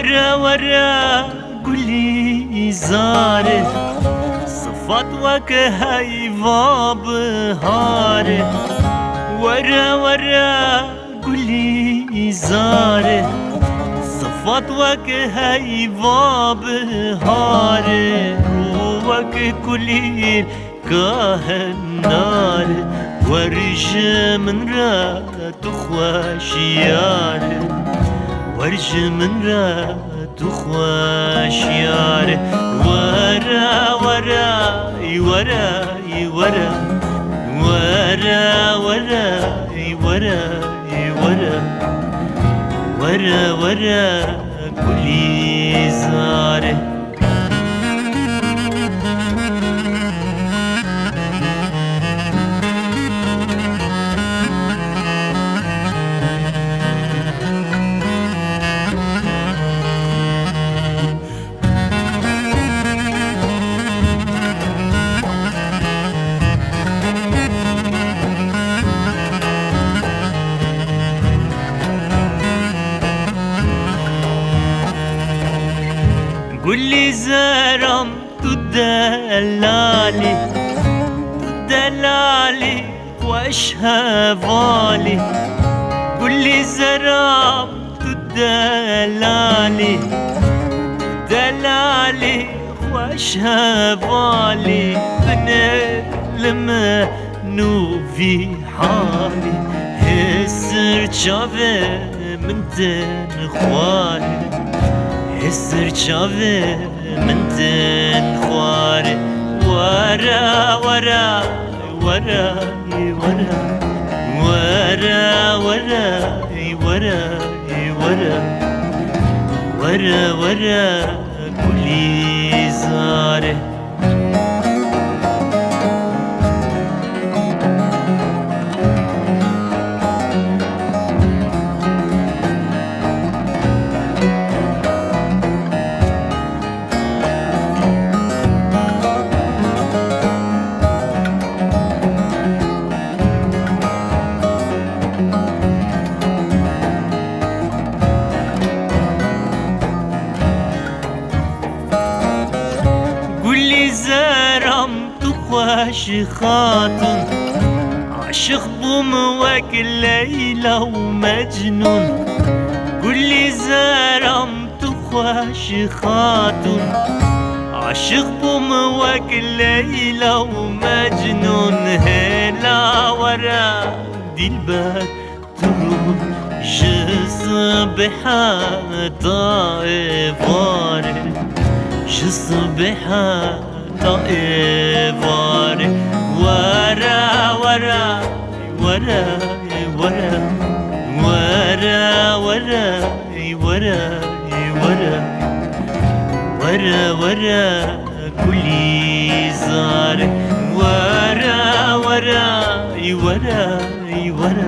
ورا ورا قولي زاره صفات وكهيفا بهاره ورا ورا قولي زاره صفات وكهيفا بهاره وك كليل كهنار ورج من رات خواشياره ورج من رات خواشياره ورا ورا ورا ورا ورا ورا ورا ورا ورا كلي زاره قولي زرم تدلالي تدلالي واش هفالي قولي زرم تدلالي تدلالي واش هفالي انا لما نوفي حالي هسر شافي من تنخوالي هسر شافي من تنخوالي ورا ورا ورا ورا ورا ورا ورا ورا ورا كلي زاره واش خاطن عاشق بمواكل ليلى ومجنون قولي زرمت واش خاطن عاشق بمواكل ليلى ومجنون هلا ورا دي الباب تروح جصبحة طائفاري جصبحة طائفار ورا ورا ورا ورا ورا ورا ورا ورا ورا كلي زار ورا ورا ورا ورا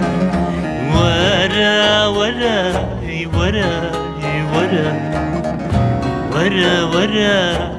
ورا ورا ورا ورا ورا